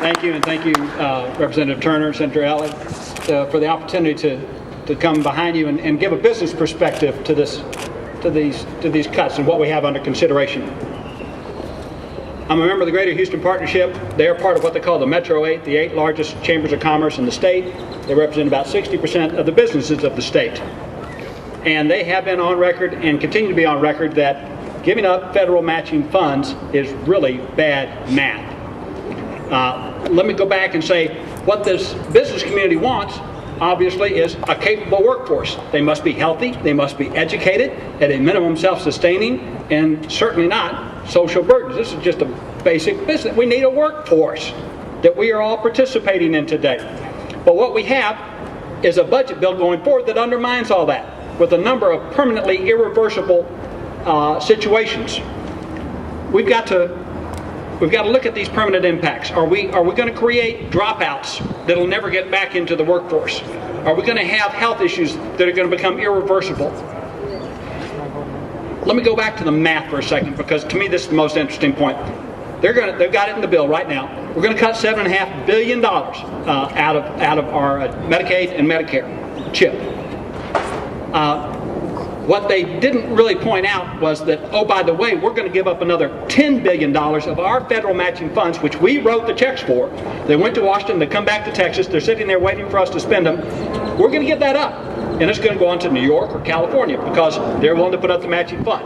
Thank you, and thank you, Representative Turner, Senator Elliott, for the opportunity to come behind you and give a business perspective to these cuts and what we have under consideration. I'm a member of the Greater Houston Partnership. They are part of what they call the Metro 8, the 8 largest chambers of commerce in the state. They represent about 60% of the businesses of the state. And they have been on record and continue to be on record that giving up federal matching funds is really bad math. Let me go back and say what this business community wants, obviously, is a capable workforce. They must be healthy, they must be educated, at a minimum self-sustaining, and certainly not social burdens. This is just a basic business. We need a workforce that we are all participating in today. But what we have is a budget bill going forward that undermines all that with a number of permanently irreversible situations. We've got to look at these permanent impacts. Are we going to create dropouts that'll never get back into the workforce? Are we going to have health issues that are going to become irreversible? Let me go back to the math for a second, because to me this is the most interesting point. They've got it in the bill right now. We're going to cut $7.5 billion out of our Medicaid and Medicare chip. What they didn't really point out was that, oh, by the way, we're going to give up another $10 billion of our federal matching funds, which we wrote the checks for. They went to Washington, they come back to Texas, they're sitting there waiting for us to spend them. We're going to give that up, and it's going to go on to New York or California because they're willing to put up the matching fund.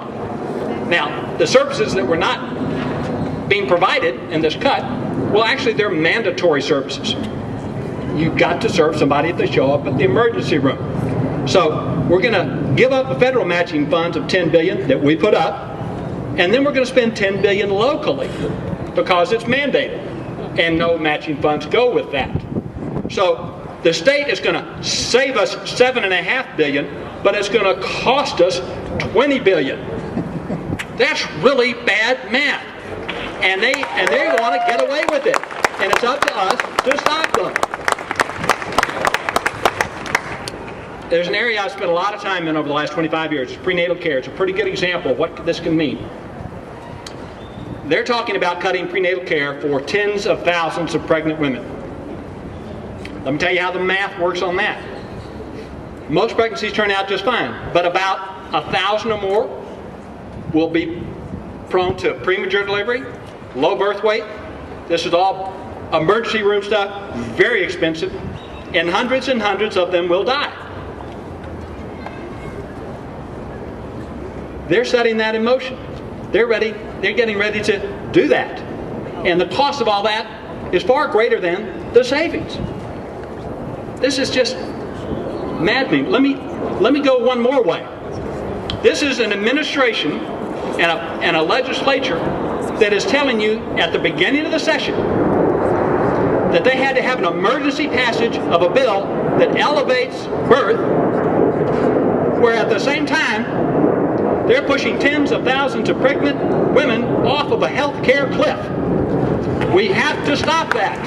Now, the services that were not being provided in this cut, well, actually, they're mandatory services. You've got to serve somebody if they show up at the emergency room. So we're going to give up the federal matching funds of $10 billion that we put up, and then we're going to spend $10 billion locally because it's mandated, and no matching funds go with that. So the state is going to save us $7.5 billion, but it's going to cost us $20 billion. That's really bad math, and they want to get away with it, and it's up to us to stop them. There's an area I've spent a lot of time in over the last 25 years. It's prenatal care. It's a pretty good example of what this can mean. They're talking about cutting prenatal care for tens of thousands of pregnant women. Let me tell you how the math works on that. Most pregnancies turn out just fine, but about 1,000 or more will be prone to premature delivery, low birth weight. This is all emergency room stuff, very expensive, and hundreds of them will die. They're setting that in motion. They're getting ready to do that. And the cost of all that is far greater than the savings. This is just maddening. Let me go one more way. This is an administration and a legislature that is telling you at the beginning of the session that they had to have an emergency passage of a bill that elevates birth, where at the same time they're pushing tens of thousands of pregnant women off of a health care cliff. We have to stop that.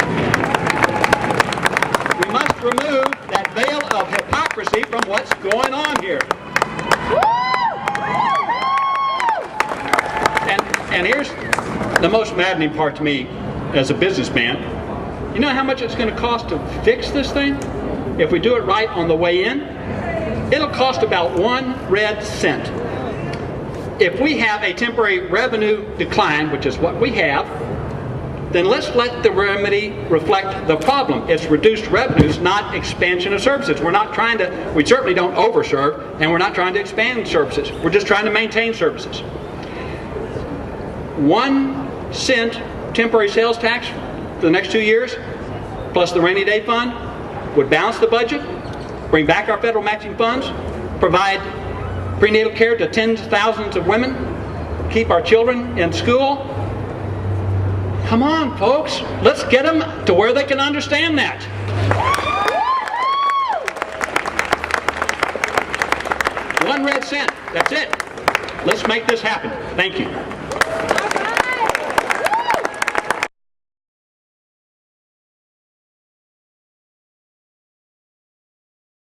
We must remove that veil of hypocrisy from what's going on here. And here's the most maddening part to me as a businessman. You know how much it's going to cost to fix this thing? If we do it right on the way in, it'll cost about 1 red cent. If we have a temporary revenue decline, which is what we have, then let's let the remedy reflect the problem. It's reduced revenues, not expansion of services. We certainly don't overserve, and we're not trying to expand services. We're just trying to maintain services. 1 cent temporary sales tax for the next 2 years, plus the rainy day fund, would balance the budget, bring back our federal matching funds, provide prenatal care to tens of thousands of women, keep our children in school. Come on, folks. Let's get them to where they can understand that. 1 red cent. That's it. Let's make this happen. Thank you.